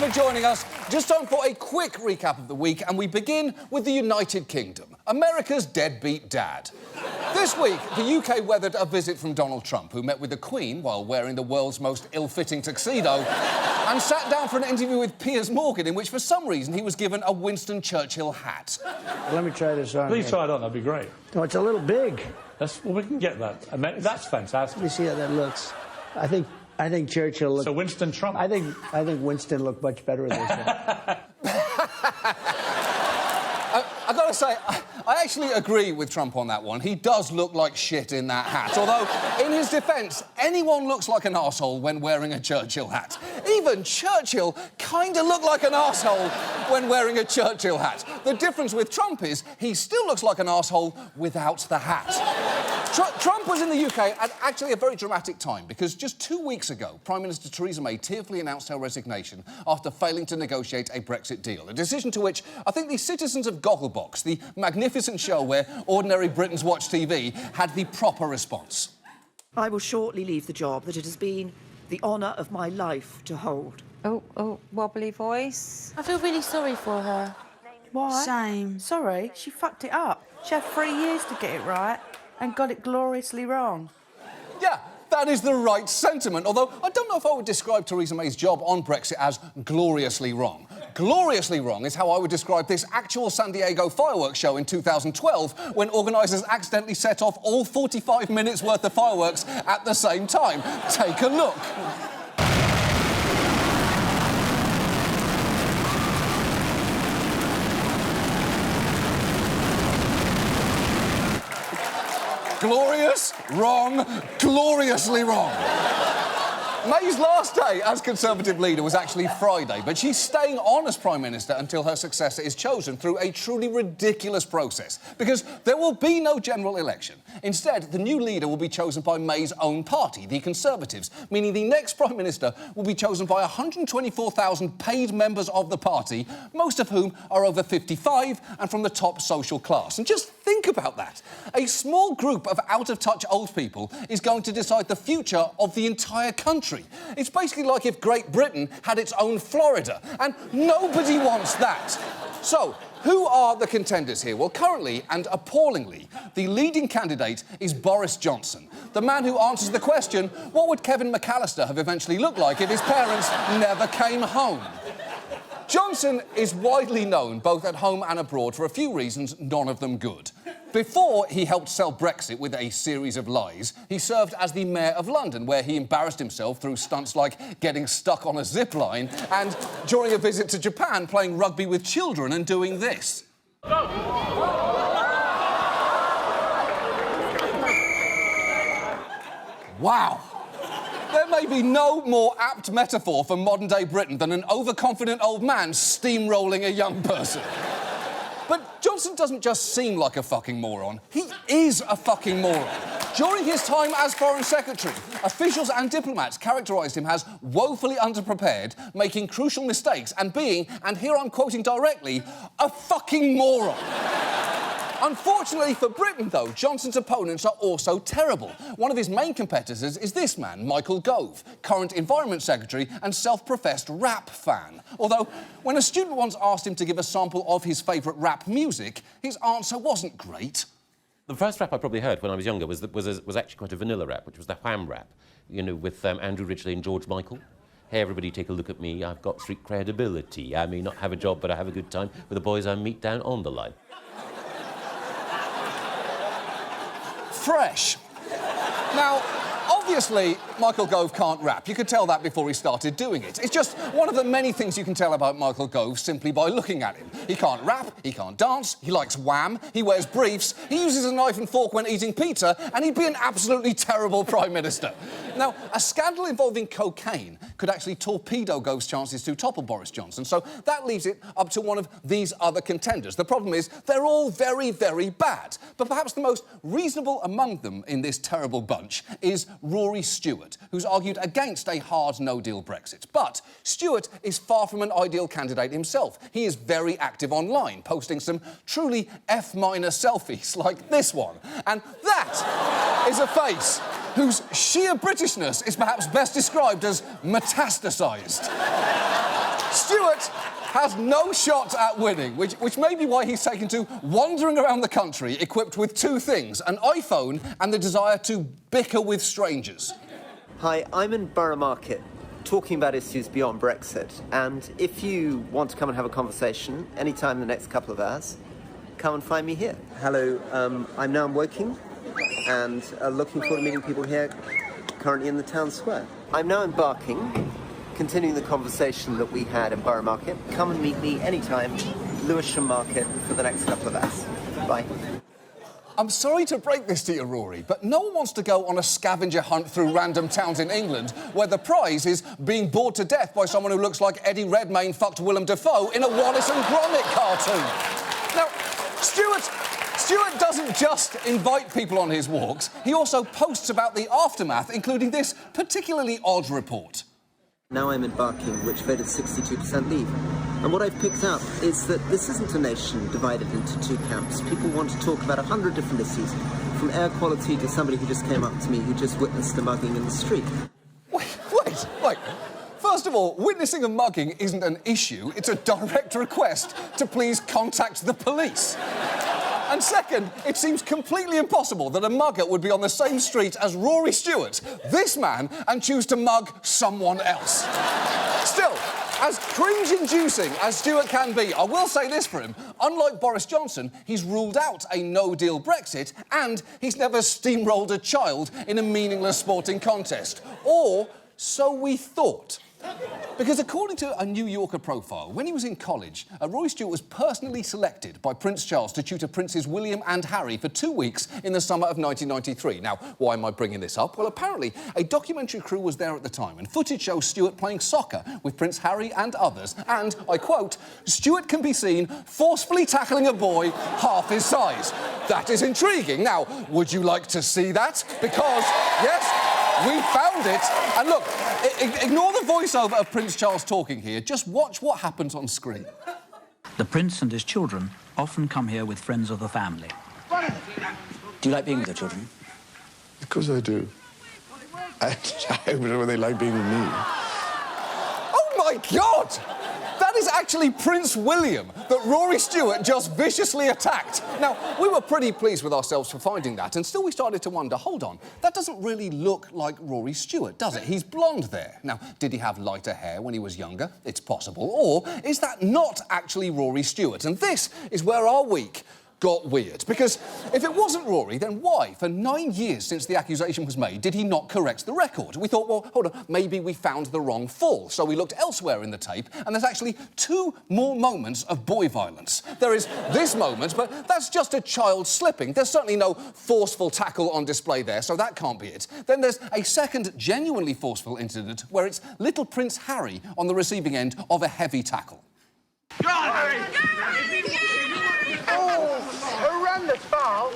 much for joining us. Just time for a quick recap of the week, and we begin with the United Kingdom, America's deadbeat dad. This week, the UK weathered a visit from Donald Trump, who met with the Queen while wearing the world's most ill-fitting tuxedo and sat down for an interview with Piers Morgan, in which, for some reason, he was given a Winston Churchill hat. Let me try this on. Please try it on, that'd be great. Oh, it's a little big. Well, we can get that. I mean, that's fantastic. Let me see how that looks. I think Churchill looked... So Winston Trump? I think Winston looked much better this way. I've got to say, I actually agree with Trump on that one. He does look like shit in that hat. Although, in his defence, anyone looks like an arsehole when wearing a Churchill hat. Even Churchill kind of looked like an arsehole when wearing a Churchill hat. The difference with Trump is he still looks like an arsehole without the hat. Trump was in the UK at actually a very dramatic time, because just 2 weeks ago, Prime Minister Theresa May tearfully announced her resignation after failing to negotiate a Brexit deal, a decision to which I think the citizens of Gogglebox, the magnificent show where ordinary Britons watch TV, had the proper response. I will shortly leave the job that it has been the honour of my life to hold. Oh, wobbly voice. I feel really sorry for her. Why? Same. Sorry, she fucked it up. She had 3 years to get it right and got it gloriously wrong. Yeah, that is the right sentiment, although I don't know if I would describe Theresa May's job on Brexit as gloriously wrong. Gloriously wrong is how I would describe this actual San Diego fireworks show in 2012, when organisers accidentally set off all 45 minutes worth of fireworks at the same time. Take a look. Glorious, wrong, gloriously wrong. May's last day as Conservative leader was actually Friday, but she's staying on as Prime Minister until her successor is chosen through a truly ridiculous process, because there will be no general election. Instead, the new leader will be chosen by May's own party, the Conservatives, meaning the next Prime Minister will be chosen by 124,000 paid members of the party, most of whom are over 55 and from the top social class. And just think about that. A small group of out-of-touch old people is going to decide the future of the entire country. It's basically like if Great Britain had its own Florida, and nobody wants that. So, who are the contenders here? Well, currently, and appallingly, the leading candidate is Boris Johnson, the man who answers the question, what would Kevin McAllister have eventually looked like if his parents never came home? Johnson is widely known, both at home and abroad, for a few reasons, none of them good. Before he helped sell Brexit with a series of lies, he served as the Mayor of London, where he embarrassed himself through stunts like getting stuck on a zip line and, during a visit to Japan, playing rugby with children and doing this. Wow. There may be no more apt metaphor for modern-day Britain than an overconfident old man steamrolling a young person. But Johnson doesn't just seem like a fucking moron. He is a fucking moron. During his time as Foreign Secretary, officials and diplomats characterised him as woefully underprepared, making crucial mistakes and being, and here I'm quoting directly, a fucking moron. Unfortunately for Britain, though, Johnson's opponents are also terrible. One of his main competitors is this man, Michael Gove, current Environment Secretary and self-professed rap fan. Although, when a student once asked him to give a sample of his favourite rap music, his answer wasn't great. The first rap I probably heard when I was younger was actually quite a vanilla rap, which was the Wham rap, you know, with Andrew Ridgeley and George Michael. Hey, everybody, take a look at me. I've got street credibility. I may not have a job, but I have a good time with the boys I meet down on the line. Fresh. Now, obviously, Michael Gove can't rap. You could tell that before he started doing it. It's just one of the many things you can tell about Michael Gove simply by looking at him. He can't rap, he can't dance, he likes Wham, he wears briefs, he uses a knife and fork when eating pizza, and he'd be an absolutely terrible Prime Minister. Now, a scandal involving cocaine could actually torpedo Gove's chances to topple Boris Johnson, so that leaves it up to one of these other contenders. The problem is, they're all very, very bad. But perhaps the most reasonable among them in this terrible bunch is Rory Stewart, who's argued against a hard no-deal Brexit. But Stewart is far from an ideal candidate himself. He is very active online, posting some truly F-minor selfies like this one. And that is a face whose sheer Britishness is perhaps best described as metastasised. Stewart has no shot at winning, which may be why he's taken to wandering around the country equipped with two things, an iPhone and the desire to bicker with strangers. Hi, I'm in Borough Market, talking about issues beyond Brexit, and if you want to come and have a conversation anytime in the next couple of hours, come and find me here. Hello, I'm now working and looking forward to meeting people here currently in the town square. I'm now embarking, continuing the conversation that we had in Borough Market. Come and meet me anytime, Lewisham Market, for the next couple of hours. Bye. I'm sorry to break this to you, Rory, but no one wants to go on a scavenger hunt through random towns in England where the prize is being bored to death by someone who looks like Eddie Redmayne fucked Willem Dafoe in a Wallace and Gromit cartoon. Now, Stewart doesn't just invite people on his walks, he also posts about the aftermath, including this particularly odd report. Now I'm embarking, which voted 62% leave. And what I've picked up is that this isn't a nation divided into two camps. People want to talk about 100 different issues, from air quality to somebody who just came up to me who just witnessed a mugging in the street. Wait. First of all, witnessing a mugging isn't an issue, it's a direct request to please contact the police. And second, it seems completely impossible that a mugger would be on the same street as Rory Stewart, this man, and choose to mug someone else. Still, as cringe-inducing as Stewart can be, I will say this for him. Unlike Boris Johnson, he's ruled out a no-deal Brexit and he's never steamrolled a child in a meaningless sporting contest. Or so we thought. Because according to a New Yorker profile, when he was in college, Rory Stewart was personally selected by Prince Charles to tutor Princes William and Harry for 2 weeks in the summer of 1993. Now, why am I bringing this up? Well, apparently, a documentary crew was there at the time, and footage shows Stewart playing soccer with Prince Harry and others, and, I quote, Stewart can be seen forcefully tackling a boy half his size. That is intriguing. Now, would you like to see that? Because, yes, we found it. And look, ignore the voiceover of Prince Charles talking here. Just watch what happens on screen. The Prince and his children often come here with friends of the family. Do you like being with your children? Of course I do. I don't know they like being with me. Oh, my God! That is actually Prince William that Rory Stewart just viciously attacked. Now, we were pretty pleased with ourselves for finding that, and still we started to wonder, hold on, that doesn't really look like Rory Stewart, does it? He's blonde there. Now, did he have lighter hair when he was younger? It's possible. Or is that not actually Rory Stewart? And this is where our week got weird. Because if it wasn't Rory, then why, for 9 years since the accusation was made, did he not correct the record? We thought, well, hold on, maybe we found the wrong fall. So we looked elsewhere in the tape, and there's actually 2 more moments of boy violence. There is this moment, but that's just a child slipping. There's certainly no forceful tackle on display there, so that can't be it. Then there's a second genuinely forceful incident where it's little Prince Harry on the receiving end of a heavy tackle. Go on, Harry! Horrendous foul.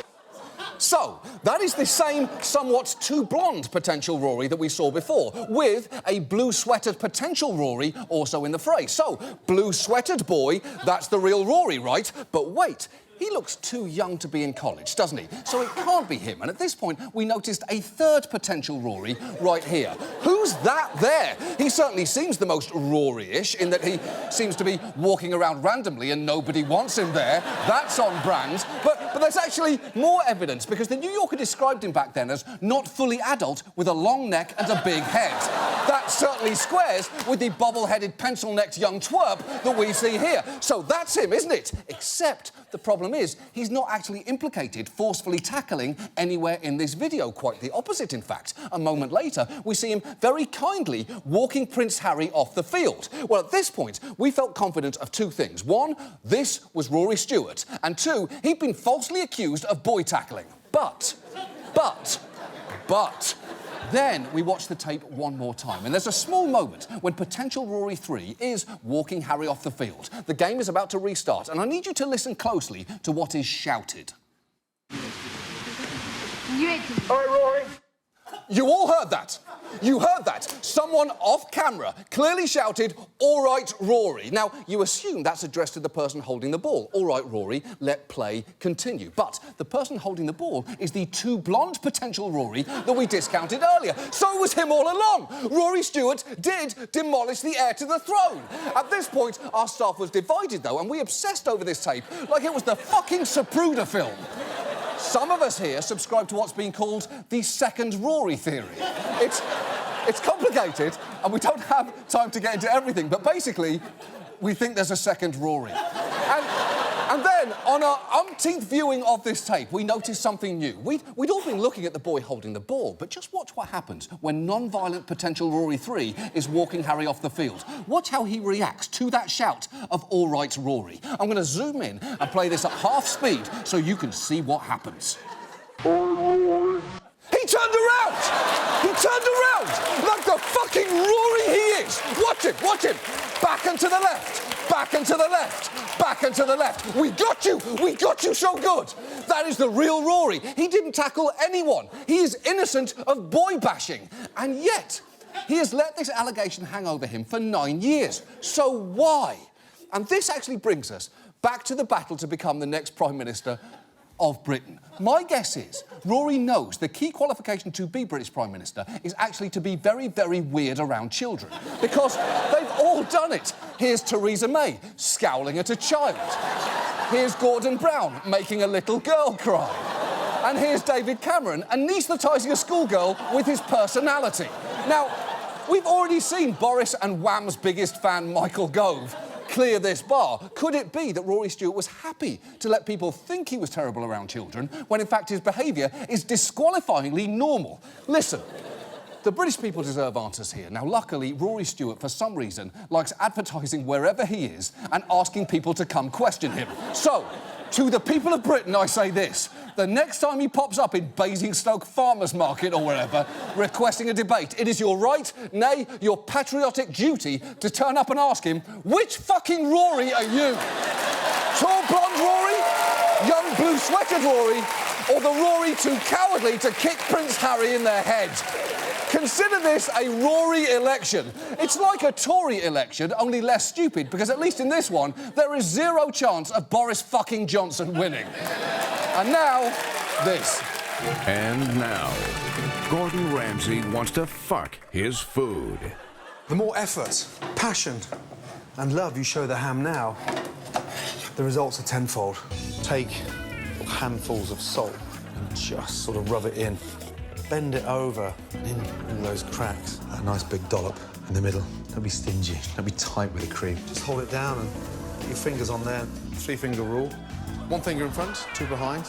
So, that is the same somewhat too blonde potential Rory that we saw before, with a blue-sweatered potential Rory also in the fray. So, blue-sweatered boy, that's the real Rory, right? But wait, he looks too young to be in college, doesn't he? So it can't be him. And at this point, we noticed a third potential Rory right here. Who's that there? He certainly seems the most Rory-ish in that he seems to be walking around randomly and nobody wants him there. That's on brand. But there's actually more evidence because the New Yorker described him back then as not fully adult with a long neck and a big head. That certainly squares with the bobble-headed, pencil-necked young twerp that we see here. So that's him, isn't it? Except the problem is, he's not actually implicated forcefully tackling anywhere in this video. Quite the opposite, in fact. A moment later, we see him very kindly walking Prince Harry off the field. Well, at this point, we felt confident of 2 things. 1, this was Rory Stewart. And 2, he'd been falsely accused of boy tackling. But... Then we watch the tape one more time, and there's a small moment when potential Rory 3 is walking Harry off the field. The game is about to restart, and I need you to listen closely to what is shouted. All right, Rory. You all heard that. You heard that. Someone off camera clearly shouted, "All right, Rory." Now, you assume that's addressed to the person holding the ball. All right, Rory, let play continue. But the person holding the ball is the too blonde potential Rory that we discounted earlier. So it was him all along. Rory Stewart did demolish the heir to the throne. At this point, our staff was divided, though, and we obsessed over this tape like it was the fucking Zapruder film. Some of us here subscribe to what's being called the second Rory theory. It's complicated, and we don't have time to get into everything, but basically, we think there's a second Rory. And then, on our umpteenth viewing of this tape, we noticed something new. We'd all been looking at the boy holding the ball, but just watch what happens when non-violent potential Rory 3 is walking Harry off the field. Watch how he reacts to that shout of "All right, Rory." I'm going to zoom in and play this at half speed so you can see what happens. He turned around! He turned around! Like the fucking Rory he is! Watch him, watch him! Back and to the left! Back and to the left! Back and to the left! We got you! We got you so good! That is the real Rory. He didn't tackle anyone. He is innocent of boy bashing. And yet, he has let this allegation hang over him for 9 years. So why? And this actually brings us back to the battle to become the next Prime Minister of Britain. My guess is Rory knows the key qualification to be British Prime Minister is actually to be very, very weird around children. Because they've all done it. Here's Theresa May, scowling at a child. Here's Gordon Brown, making a little girl cry. And here's David Cameron, anaesthetising a schoolgirl with his personality. Now, we've already seen Boris and Wham's biggest fan, Michael Gove, clear this bar. Could it be that Rory Stewart was happy to let people think he was terrible around children, when in fact his behaviour is disqualifyingly normal? Listen, the British people deserve answers here. Now, luckily, Rory Stewart, for some reason, likes advertising wherever he is and asking people to come question him. So, to the people of Britain, I say this. The next time he pops up in Basingstoke Farmers Market or wherever, requesting a debate, it is your right, nay, your patriotic duty, to turn up and ask him, which fucking Rory are you? Tall blonde Rory? Young blue-sweatered Rory? Or the Rory too cowardly to kick Prince Harry in the head? Consider this a Rory election. It's like a Tory election, only less stupid, because at least in this one, there is zero chance of Boris fucking Johnson winning. And now, this. And now, Gordon Ramsay wants to fuck his food. The more effort, passion, and love you show the ham now, the results are tenfold. Take handfuls of salt and just sort of rub it in. Bend it over and in those cracks. A nice big dollop in the middle. Don't be stingy. Don't be tight with the cream. Just hold it down and put your fingers on there. 3-finger rule. 1 finger in front, 2 behind.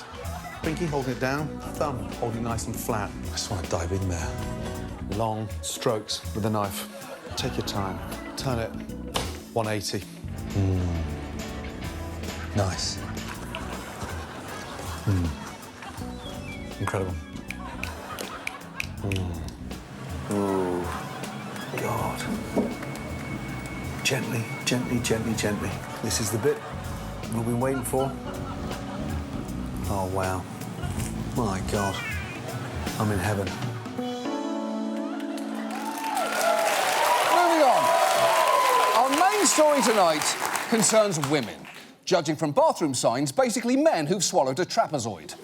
Pinky holding it down, thumb holding it nice and flat. I just want to dive in there. Long strokes with a knife. Take your time. Turn it 180. Nice. Incredible. Oh, God. Gently, gently, gently, gently. This is the bit we've been waiting for. Oh, wow. My God. I'm in heaven. Moving on. Our main story tonight concerns women. Judging from bathroom signs, basically men who've swallowed a trapezoid.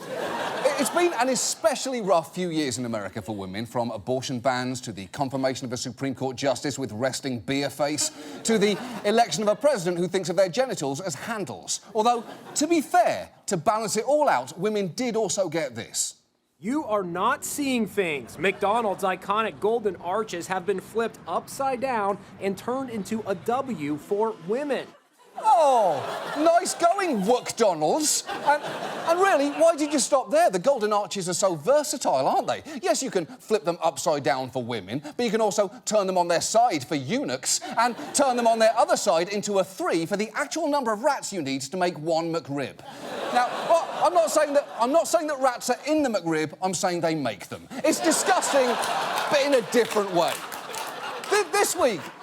It's been an especially rough few years in America for women, from abortion bans to the confirmation of a Supreme Court justice with resting beer face, to the election of a president who thinks of their genitals as handles. Although, to be fair, to balance it all out, women did also get this. You are not seeing things. McDonald's iconic golden arches have been flipped upside down and turned into a W for women. Oh, nice going, McDonald's. And really, why did you stop there? The golden arches are so versatile, aren't they? Yes, you can flip them upside down for women, but you can also turn them on their side for eunuchs and turn them on their other side into a 3 for the actual number of rats you need to make 1 McRib. Now, well, I'm not saying that rats are in the McRib, I'm saying they make them. It's disgusting, but in a different way.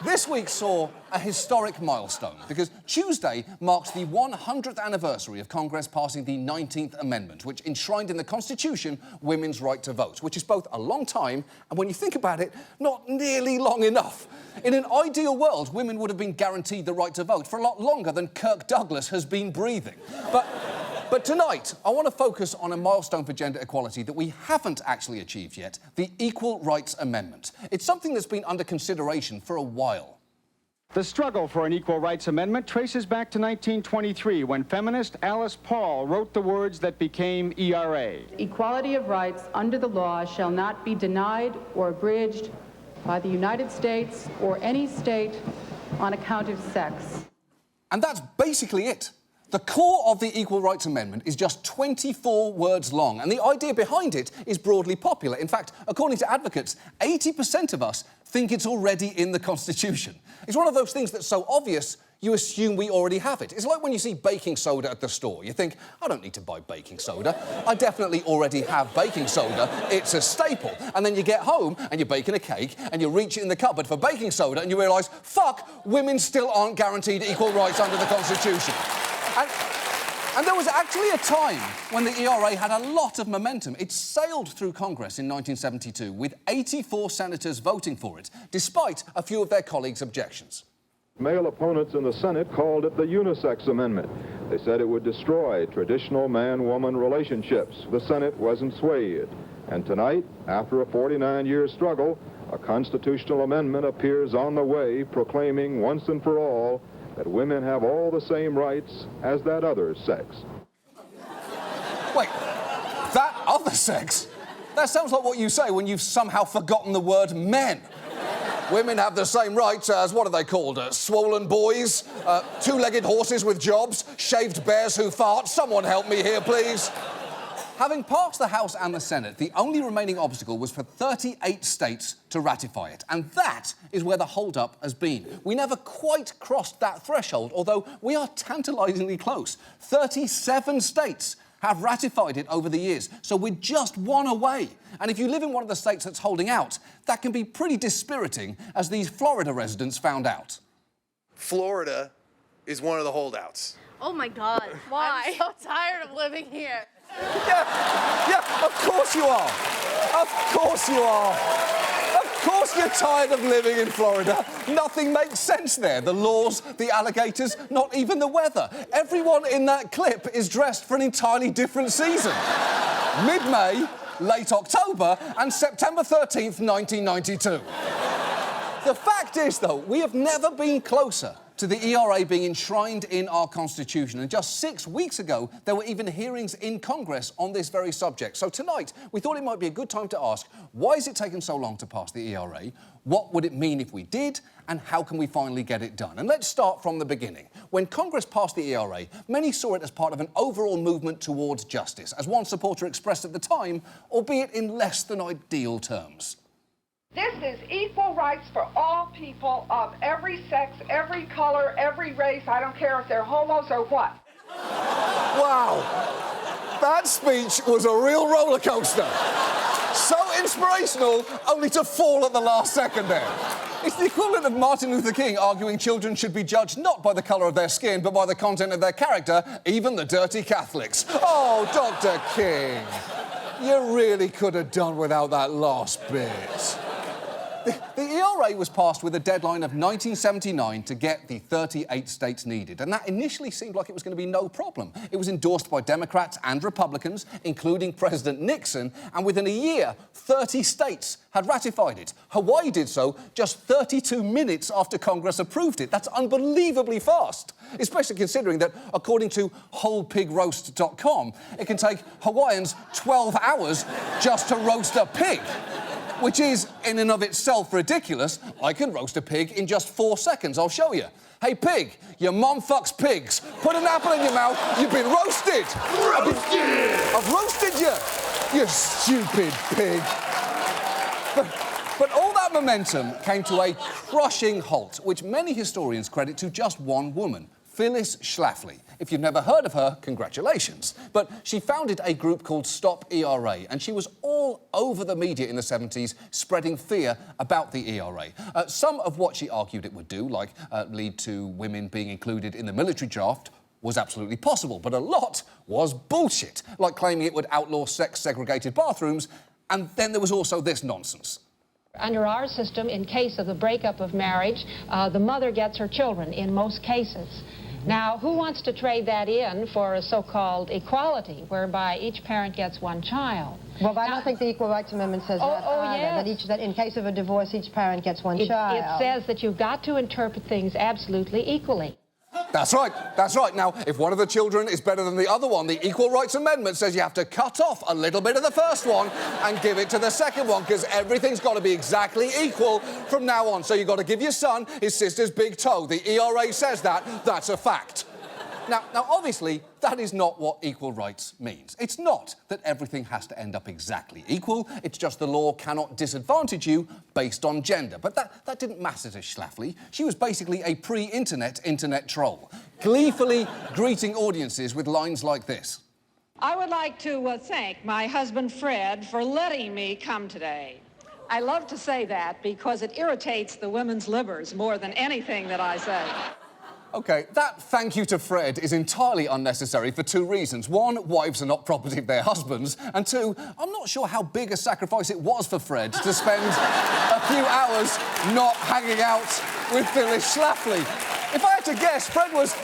This week saw a historic milestone because Tuesday marks the 100th anniversary of Congress passing the 19th Amendment, which enshrined in the Constitution women's right to vote, which is both a long time and, when you think about it, not nearly long enough. In an ideal world, women would have been guaranteed the right to vote for a lot longer than Kirk Douglas has been breathing. But tonight, I want to focus on a milestone for gender equality that we haven't actually achieved yet, the Equal Rights Amendment. It's something that's been under consideration for a while. The struggle for an Equal Rights Amendment traces back to 1923, when feminist Alice Paul wrote the words that became ERA. Equality of rights under the law shall not be denied or abridged by the United States or any state on account of sex. And that's basically it. The core of the Equal Rights Amendment is just 24 words long, and the idea behind it is broadly popular. In fact, according to advocates, 80% of us think it's already in the Constitution. It's one of those things that's so obvious, you assume we already have it. It's like when you see baking soda at the store. You think, I don't need to buy baking soda. I definitely already have baking soda. It's a staple. And then you get home and you're baking a cake and you reach in the cupboard for baking soda and you realise, fuck, women still aren't guaranteed equal rights under the Constitution. And there was actually a time when the ERA had a lot of momentum. It sailed through Congress in 1972 with 84 senators voting for it, despite a few of their colleagues' objections. Male opponents in the Senate called it the unisex amendment. They said it would destroy traditional man-woman relationships. The Senate wasn't swayed. And tonight, after a 49-year struggle, a constitutional amendment appears on the way proclaiming once and for all that women have all the same rights as that other sex. Wait, that other sex? That sounds like what you say when you've somehow forgotten the word men. Women have the same rights as, what are they called? Swollen boys? Two-legged horses with jobs? Shaved bears who fart? Someone help me here, please. Having passed the House and the Senate, the only remaining obstacle was for 38 states to ratify it. And that is where the hold-up has been. We never quite crossed that threshold, although we are tantalisingly close. 37 states have ratified it over the years, so we're just one away. And if you live in one of the states that's holding out, that can be pretty dispiriting, as these Florida residents found out. Florida is one of the holdouts. Oh my God, why? I'm so tired of living here. Yeah, of course you are. Of course you are. Of course you're tired of living in Florida. Nothing makes sense there. The laws, the alligators, not even the weather. Everyone in that clip is dressed for an entirely different season. Mid-May, late October, and September 13th, 1992. The fact is, though, we have never been closer to the ERA being enshrined in our Constitution. And just 6 weeks ago, there were even hearings in Congress on this very subject. So tonight, we thought it might be a good time to ask, why has it taken so long to pass the ERA? What would it mean if we did? And how can we finally get it done? And let's start from the beginning. When Congress passed the ERA, many saw it as part of an overall movement towards justice, as one supporter expressed at the time, albeit in less than ideal terms. This is equal rights for all people of every sex, every color, every race. I don't care if they're homos or what. Wow. That speech was a real roller coaster. So inspirational, only to fall at the last second there. It's the equivalent of Martin Luther King arguing children should be judged not by the colour of their skin, but by the content of their character, even the dirty Catholics. Oh, Dr. King, you really could have done without that last bit. The ERA was passed with a deadline of 1979 to get the 38 states needed, and that initially seemed like it was going to be no problem. It was endorsed by Democrats and Republicans, including President Nixon, and within a year, 30 states had ratified it. Hawaii did so just 32 minutes after Congress approved it. That's unbelievably fast, especially considering that, according to wholepigroast.com, it can take Hawaiians 12 hours just to roast a pig. Which is, in and of itself, ridiculous. I can roast a pig in just 4 seconds. I'll show you. Hey, pig, your mum fucks pigs. Put an apple in your mouth. You've been roasted. Roasted! I've roasted you, you stupid pig. But all that momentum came to a crushing halt, which many historians credit to just one woman, Phyllis Schlafly. if you've never heard of her, congratulations. But she founded a group called Stop ERA, and she was all over the media in the 70s spreading fear about the ERA. Some of what she argued it would do, like lead to women being included in the military draft, was absolutely possible, but a lot was bullshit, like claiming it would outlaw sex-segregated bathrooms, and then there was also this nonsense. Under our system, in case of the breakup of marriage, the mother gets her children in most cases. Now, who wants to trade that in for a so-called equality, whereby each parent gets one child? Well, I don't think the Equal Rights Amendment says that either, yes. that in case of a divorce, each parent gets one child. It says that you've got to interpret things absolutely equally. That's right, that's right. Now, if one of the children is better than the other one, the Equal Rights Amendment says you have to cut off a little bit of the first one and give it to the second one, because everything's got to be exactly equal from now on. So you've got to give your son his sister's big toe. The ERA says that. That's a fact. Now, obviously, that is not what equal rights means. It's not that everything has to end up exactly equal. It's just the law cannot disadvantage you based on gender. But that didn't matter to Schlafly. She was basically a pre-internet internet troll, gleefully greeting audiences with lines like this. I would like to thank my husband Fred for letting me come today. I love to say that because it irritates the women's livers more than anything that I say. OK, that thank you to Fred is entirely unnecessary for two reasons. One, wives are not property of their husbands. And two, I'm not sure how big a sacrifice it was for Fred to spend a few hours not hanging out with Phyllis Schlafly. If I had to guess, Fred was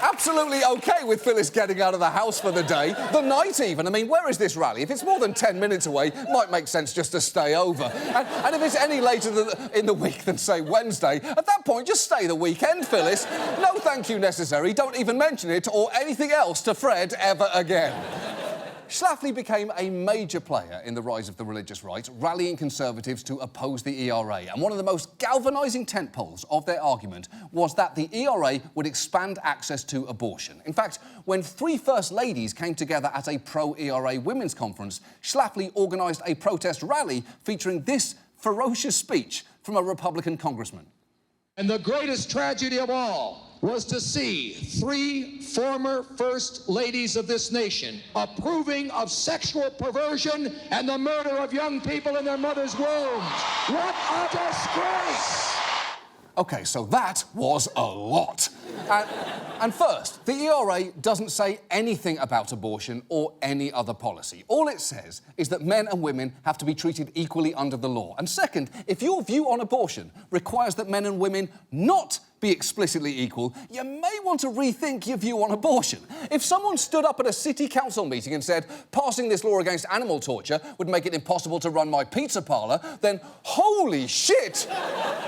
absolutely OK with Phyllis getting out of the house for the day, the night even. I mean, where is this rally? If it's more than 10 minutes away, it might make sense just to stay over. And if it's any later in the week than, say, Wednesday, at that point, just stay the weekend, Phyllis. No thank you necessary. Don't even mention it or anything else to Fred ever again. Schlafly became a major player in the rise of the religious right, rallying Conservatives to oppose the ERA. And one of the most galvanising tentpoles of their argument was that the ERA would expand access to abortion. In fact, when three First Ladies came together at a pro-ERA women's conference, Schlafly organised a protest rally featuring this ferocious speech from a Republican congressman. And the greatest tragedy of all was to see three former First Ladies of this nation approving of sexual perversion and the murder of young people in their mothers' wombs. What a disgrace! OK, so that was a lot. And first, the ERA doesn't say anything about abortion or any other policy. All it says is that men and women have to be treated equally under the law. And second, if your view on abortion requires that men and women not be explicitly equal, you may want to rethink your view on abortion. If someone stood up at a city council meeting and said, passing this law against animal torture would make it impossible to run my pizza parlour, then holy shit,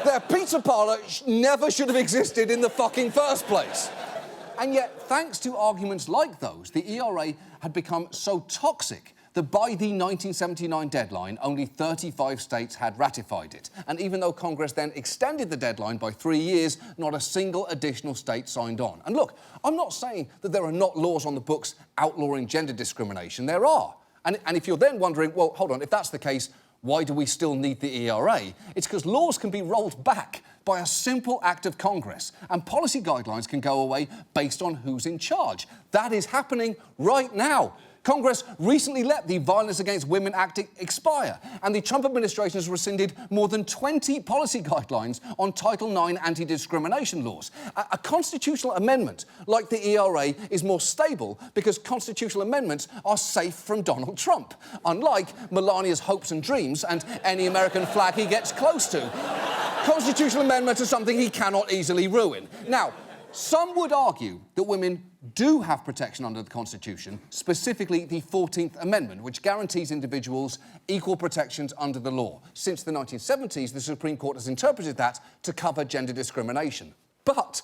their pizza parlour never should have existed in the fucking first place. And yet, thanks to arguments like those, the ERA had become so toxic that by the 1979 deadline, only 35 states had ratified it. And even though Congress then extended the deadline by 3 years, not a single additional state signed on. And look, I'm not saying that there are not laws on the books outlawing gender discrimination. There are. And if you're then wondering, well, hold on, if that's the case, why do we still need the ERA? It's because laws can be rolled back by a simple act of Congress, and policy guidelines can go away based on who's in charge. That is happening right now. Congress recently let the Violence Against Women Act expire, and the Trump administration has rescinded more than 20 policy guidelines on Title IX anti-discrimination laws. A constitutional amendment like the ERA is more stable because constitutional amendments are safe from Donald Trump, unlike Melania's hopes and dreams and any American flag he gets close to. Constitutional amendments are something he cannot easily ruin. Now, some would argue that women do have protection under the Constitution, specifically the 14th Amendment, which guarantees individuals equal protections under the law. Since the 1970s, the Supreme Court has interpreted that to cover gender discrimination. But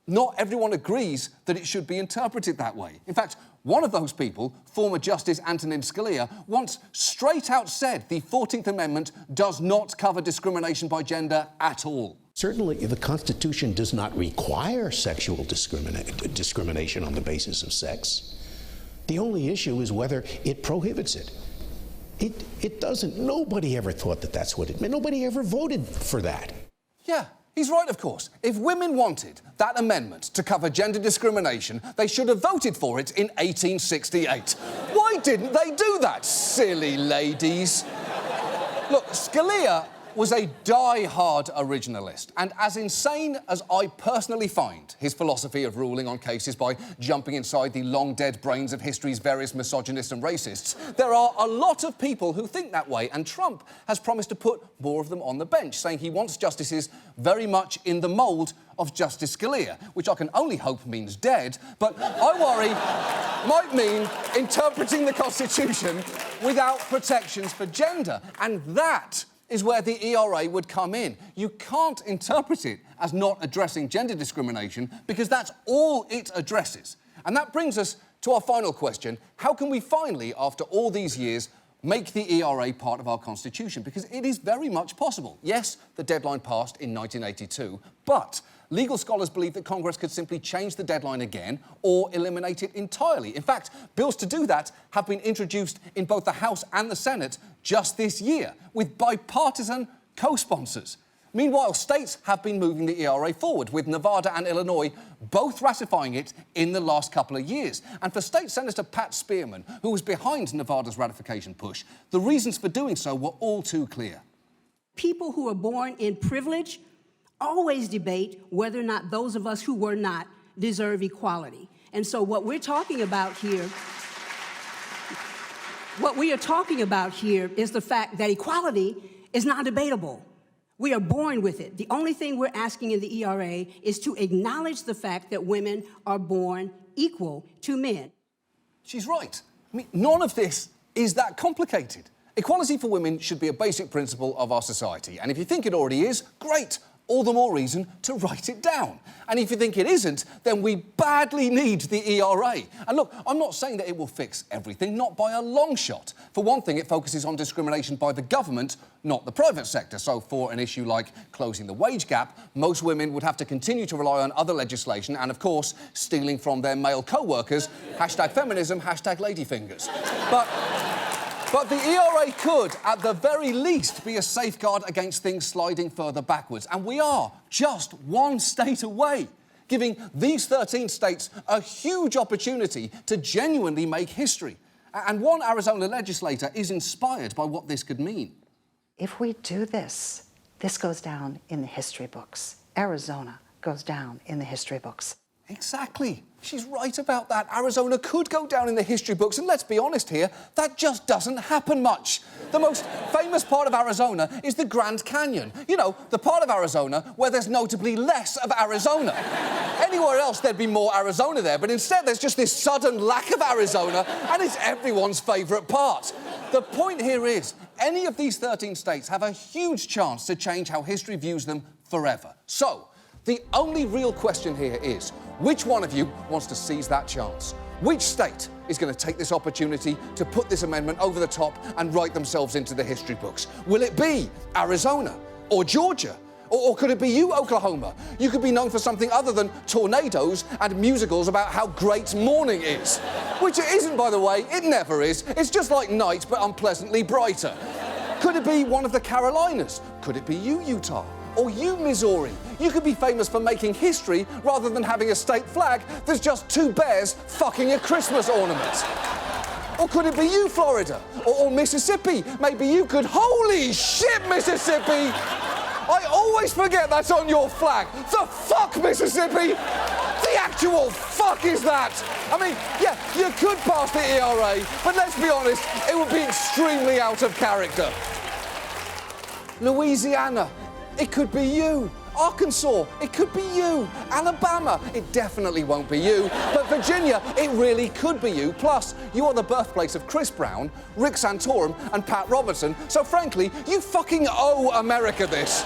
not everyone agrees that it should be interpreted that way. In fact, one of those people, former Justice Antonin Scalia, once straight out said the 14th Amendment does not cover discrimination by gender at all. Certainly, the Constitution does not require sexual discrimination on the basis of sex. The only issue is whether it prohibits it. It doesn't. Nobody ever thought that that's what it meant. Nobody ever voted for that. Yeah, He's right, of course. If women wanted that amendment to cover gender discrimination, they should have voted for it in 1868. Why didn't they do that, silly ladies? Look, Scalia was a die-hard originalist, and as insane as I personally find his philosophy of ruling on cases by jumping inside the long-dead brains of history's various misogynists and racists, there are a lot of people who think that way, and Trump has promised to put more of them on the bench, saying he wants justices very much in the mould of Justice Scalia, which I can only hope means dead, but I worry might mean interpreting the Constitution without protections for gender, and that is where the ERA would come in. You can't interpret it as not addressing gender discrimination because that's all it addresses. And that brings us to our final question. How can we finally, after all these years, make the ERA part of our Constitution? Because it is very much possible. Yes, the deadline passed in 1982, but legal scholars believe that Congress could simply change the deadline again or eliminate it entirely. In fact, bills to do that have been introduced in both the House and the Senate just this year, with bipartisan co-sponsors. Meanwhile, states have been moving the ERA forward, with Nevada and Illinois both ratifying it in the last couple of years. And for State Senator Pat Spearman, who was behind Nevada's ratification push, the reasons for doing so were all too clear. People who are born in privilege always debate whether or not those of us who were not deserve equality. And so what we're talking about here, is the fact that equality is not debatable. We are born with it. The only thing we're asking in the ERA is to acknowledge the fact that women are born equal to men. She's right. I mean, none of this is that complicated. Equality for women should be a basic principle of our society. And if you think it already is, great. All the more reason to write it down. And if you think it isn't, then we badly need the ERA. And look, I'm not saying that it will fix everything, not by a long shot. For one thing, it focuses on discrimination by the government, not the private sector. So for an issue like closing the wage gap, most women would have to continue to rely on other legislation and, of course, stealing from their male co-workers. #feminism, #ladyfingers. But the ERA could, at the very least, be a safeguard against things sliding further backwards. And we are just one state away, giving these 13 states a huge opportunity to genuinely make history. And one Arizona legislator is inspired by what this could mean. If we do this, this goes down in the history books. Arizona goes down in the history books. Exactly. She's right about that. Arizona could go down in the history books, and let's be honest here, that just doesn't happen much. The most famous part of Arizona is the Grand Canyon. You know, the part of Arizona where there's notably less of Arizona. Anywhere else, there'd be more Arizona there, but instead there's just this sudden lack of Arizona, and it's everyone's favourite part. The point here is, any of these 13 states have a huge chance to change how history views them forever. So, the only real question here is, which one of you wants to seize that chance? Which state is going to take this opportunity to put this amendment over the top and write themselves into the history books? Will it be Arizona or Georgia? Or could it be you, Oklahoma? You could be known for something other than tornadoes and musicals about how great morning is. Which it isn't, by the way. It never is. It's just like night, but unpleasantly brighter. Could it be one of the Carolinas? Could it be you, Utah? Or you, Missouri? You could be famous for making history rather than having a state flag that's just two bears fucking a Christmas ornament. Or could it be you, Florida? Or Mississippi? Maybe you could... Holy shit, Mississippi! I always forget that's on your flag. The fuck, Mississippi? The actual fuck is that? I mean, yeah, you could pass the ERA, but let's be honest, it would be extremely out of character. Louisiana. It could be you. Arkansas, it could be you. Alabama, it definitely won't be you. But Virginia, it really could be you. Plus, you are the birthplace of Chris Brown, Rick Santorum, and Pat Robertson. So frankly, you fucking owe America this.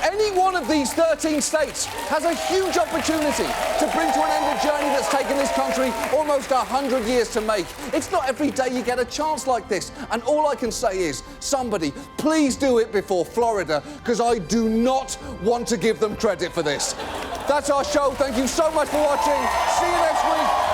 Any one of these 13 states has a huge opportunity to bring to an end a journey that's taken this country almost 100 years to make. It's not every day you get a chance like this. And all I can say is, somebody, please do it before Florida, because I do not want to give them credit for this. That's our show. Thank you so much for watching. See you next week.